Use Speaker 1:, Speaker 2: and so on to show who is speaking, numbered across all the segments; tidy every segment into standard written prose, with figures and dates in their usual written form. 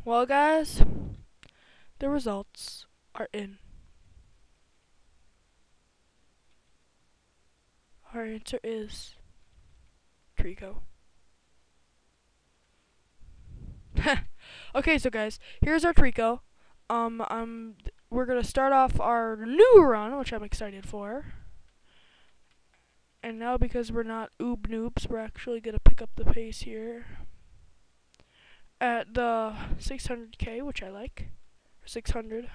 Speaker 1: Well, guys, the results are in. Our answer is Trico. Okay, so guys, here's our Trico. We're gonna start off our new run, which I'm excited for. And now, because we're not oob noobs, we're actually gonna pick up the pace here at the 600k, which I like, or 600.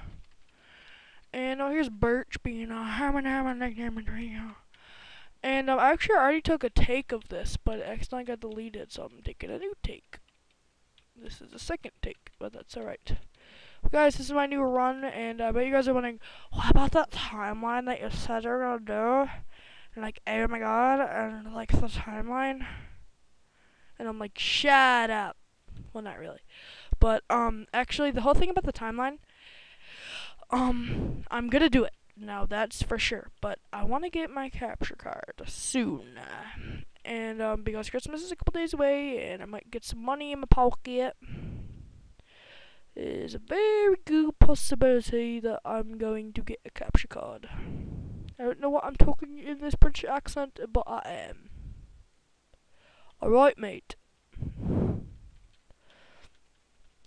Speaker 1: And here's Birch being a Trico. And actually, I already took a take of this, but it accidentally got deleted, so I'm taking a new take. This is the second take, but that's alright. Guys, this is my new run, and I bet you guys are wondering, what about that timeline that you said you were gonna do? And like, oh my god, and like the timeline? And I'm like, shut up. Well, not really. But, actually, the whole thing about the timeline, I'm gonna do it. Now, that's for sure. But I want to get my capture card soon. And, because Christmas is a couple days away, and I might get some money in my pocket, there's a very good possibility that I'm going to get a capture card. I don't know what I'm talking in this British accent, but I am. Alright, mate.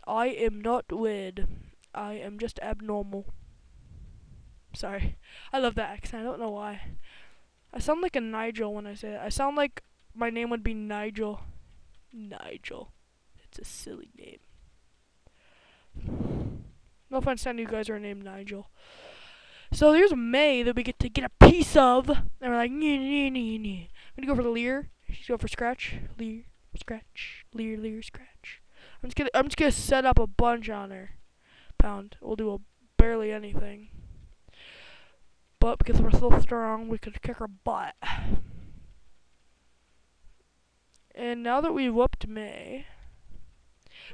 Speaker 1: I am not weird. I am just abnormal. Sorry. I love that accent. I don't know why. I sound like a Nigel when I say it. I sound like my name would be Nigel. Nigel. It's a silly name. No offense to any of you guys who are named Nigel. So there's May that we get to get a piece of. And we're like, nee, nee, nee, nee. I'm gonna go for the Leer. She's go for Scratch. Leer, Scratch. Leer, Leer, Scratch. I'm just gonna set up a bunch on her. Pound. We'll do barely anything. But because we're so strong, we could kick her butt. And now that we've whooped May,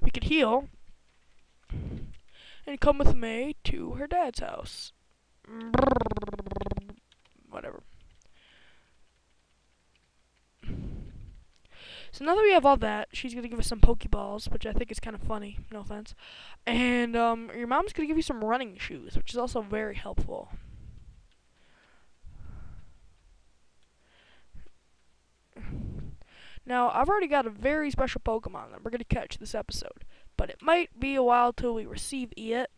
Speaker 1: we could heal and come with May to her dad's house. Whatever. So now that we have all that, she's gonna give us some Pokeballs, which I think is kind of funny. No offense. And your mom's gonna give you some running shoes, which is also very helpful. Now, I've already got a very special Pokemon that we're gonna catch this episode, but it might be a while till we receive it.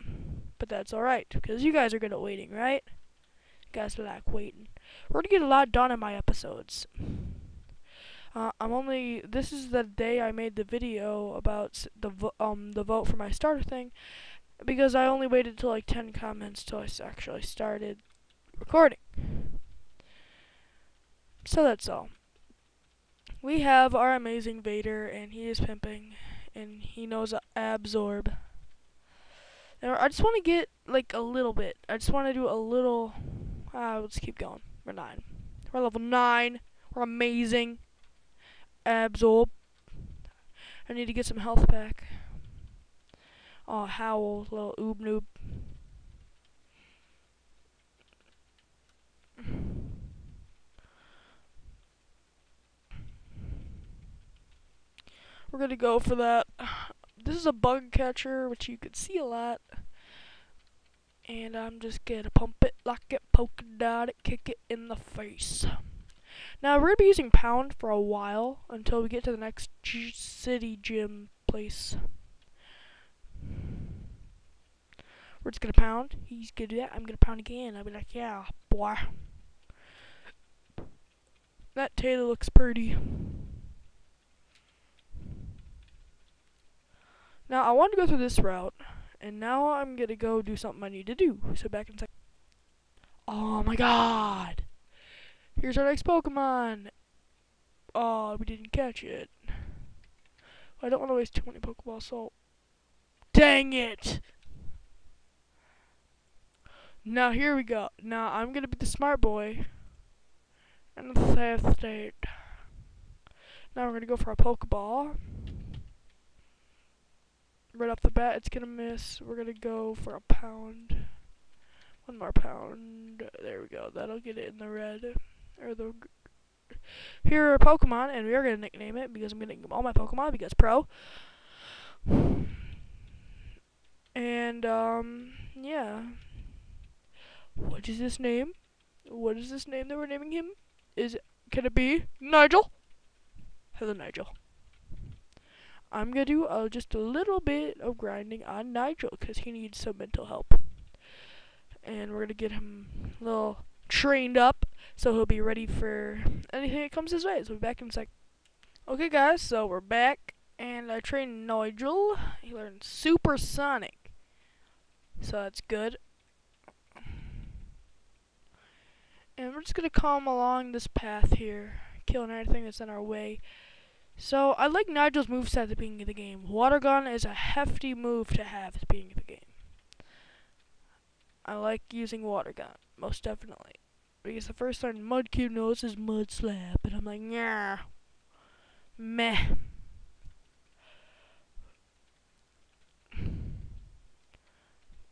Speaker 1: But that's alright, because you guys are good at waiting, right? You guys are like waiting. We're gonna get a lot done in my episodes. This is the day I made the video about the vote for my starter thing, because I only waited till like 10 comments till I actually started recording. So that's all. We have our amazing Vader, and he is pimping, and he knows Absorb. And I just want to get like a little bit. I just want to do a little. Let's keep going. We're 9. We're level 9. We're amazing. Absorb. I need to get some health back. Oh, Howl, little oob noob. We're gonna go for that. This is a bug catcher, which you can see a lot. And I'm just gonna pump it, lock it, poke it, dot it, kick it in the face. Now, we're gonna be using Pound for a while until we get to the next city gym place. We're just gonna pound. He's gonna do that. I'm gonna pound again. I'll be like, yeah, boy. That tailor looks pretty. Now, I want to go through this route, and now I'm gonna go do something I need to do. So back in a second. Oh my god! Here's our next Pokemon! Oh, we didn't catch it. I don't want to waste too many Pokeballs, so... Dang it! Now, here we go. Now, I'm gonna be the smart boy. In the safe state. Now, we're gonna go for a Pokeball. Right off the bat, it's gonna miss. We're gonna go for a Pound. One more Pound. There we go. That'll get it in the red. Or the... Here are Pokemon, and we are gonna nickname it because I'm gonna name all my Pokemon because pro. And, yeah. What is this name? What is this name that we're naming him? Can it be Nigel? Hello, Nigel. I'm gonna do just a little bit of grinding on Nigel because he needs some mental help. And we're gonna get him a little trained up so he'll be ready for anything that comes his way. So we'll be back in a sec. Okay, guys, so we're back, and I trained Nigel. He learned Supersonic, so that's good. And we're just gonna come along this path here, killing anything that's in our way. So I like Nigel's moveset at the beginning of the game. Water gun is a hefty move to have at the beginning of the game. I like using water gun, most definitely. Because the first time Mudcube knows his mud slap, and I'm like, yeah, meh.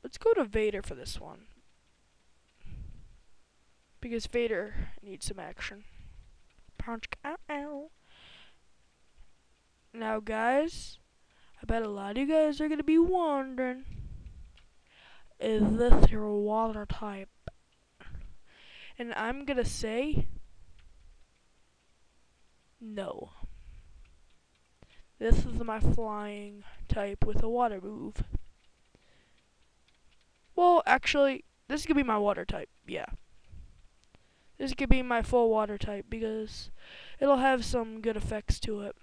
Speaker 1: Let's go to Vader for this one. Because Vader needs some action. Punch, ow, ow. Now, guys, I bet a lot of you guys are going to be wondering, is this your water type? And I'm going to say, no. This is my flying type with a water move. Well, actually, this could be my water type, yeah. This could be my full water type because it'll have some good effects to it.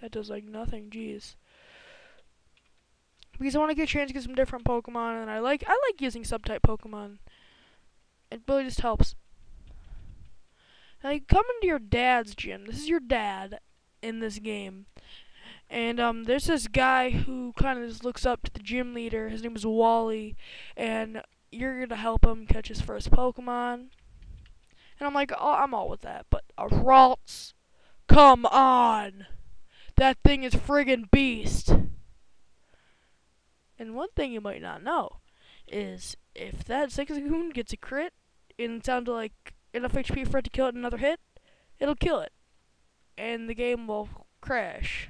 Speaker 1: That does like nothing, jeez. Because I want to get a chance to get some different Pokemon, and I like using subtype Pokemon. It really just helps. Now you come into your dad's gym. This is your dad in this game. And there's this guy who kind of just looks up to the gym leader. His name is Wally, and you're gonna help him catch his first Pokemon. And I'm like, oh, I'm all with that. But a Ralts, come on, that thing is friggin' beast. And one thing you might not know is if that Zigzagoon gets a crit and it's down to like enough HP for it to kill it in another hit, it'll kill it, and the game will crash.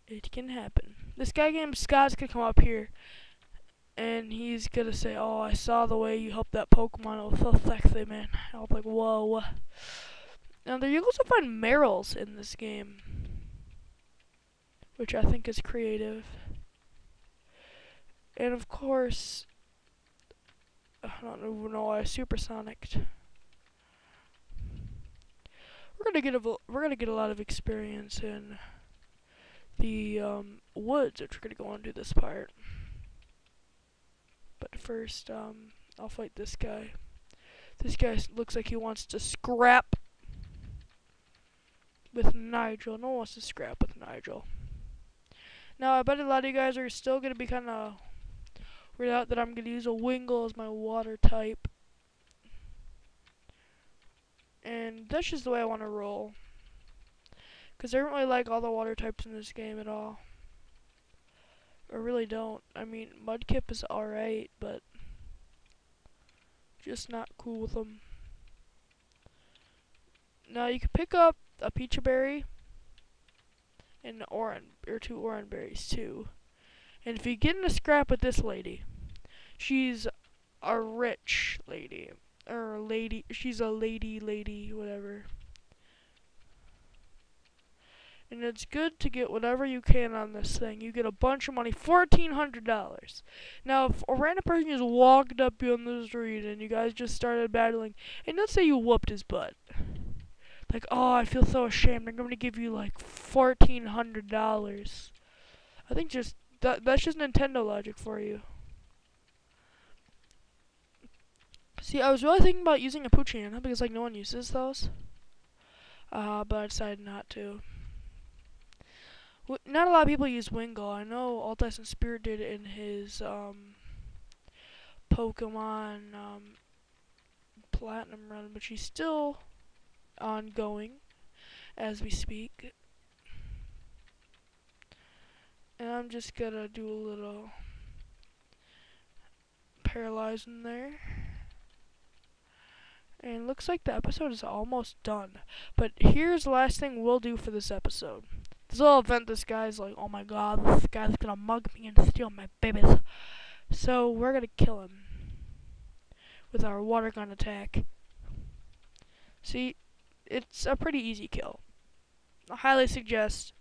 Speaker 1: It can happen. This guy named Scott's gonna come up here, and he's gonna say, "Oh, I saw the way you helped that Pokemon. It was so sexy, man." I was like, "Whoa." Now you can also find Merrills in this game, which I think is creative. And of course, I don't even know why I supersonicked. We're gonna get a lot of experience in the woods, which we're gonna go on to this part. But first, I'll fight this guy. This guy looks like he wants to scrap with Nigel. No one wants to scrap with Nigel. Now, I bet a lot of you guys are still gonna be kind of weirded out that I'm gonna use a Wingull as my water type. And that's just the way I want to roll. Because I don't really like all the water types in this game at all. I really don't. I mean, Mudkip is alright, but just not cool with them. Now, you can pick up a Peach Berry and two Oran Berries too. And if you get in a scrap with this lady, she's a rich lady. Or she's a lady, whatever. And it's good to get whatever you can on this thing. You get a bunch of money, $1,400. Now, if a random person just walked up you on the street and you guys just started battling, and let's say you whooped his butt. Like, oh, I feel so ashamed. I'm going to give you like $1,400. I think that's just Nintendo logic for you. See, I was really thinking about using a Poochyena because like no one uses those. But I decided not to. Not a lot of people use Wingull. I know Altice and Spirit did it in his Pokemon Platinum run, but she's still ongoing as we speak. And I'm just gonna do a little paralyzing there. And looks like the episode is almost done. But here's the last thing we'll do for this episode. This little event, this guy's like, oh my god, this guy's gonna mug me and steal my babies. So we're gonna kill him with our water gun attack. See, it's a pretty easy kill. I highly suggest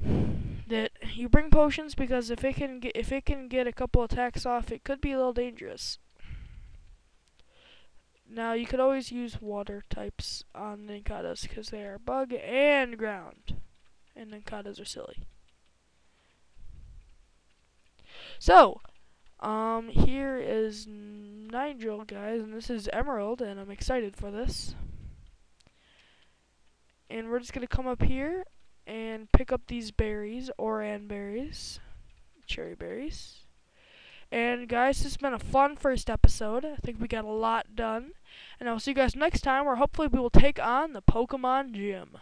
Speaker 1: that you bring potions, because if it can get a couple attacks off, it could be a little dangerous. Now you could always use water types on Ninkatas because they are bug and ground, and Ninkatas are silly. So, here is Nigel, guys, and this is Emerald, and I'm excited for this. And we're just gonna come up here and pick up these berries, Oran berries, cherry berries. And guys, this has been a fun first episode. I think we got a lot done. And I'll see you guys next time, where hopefully we will take on the Pokemon Gym.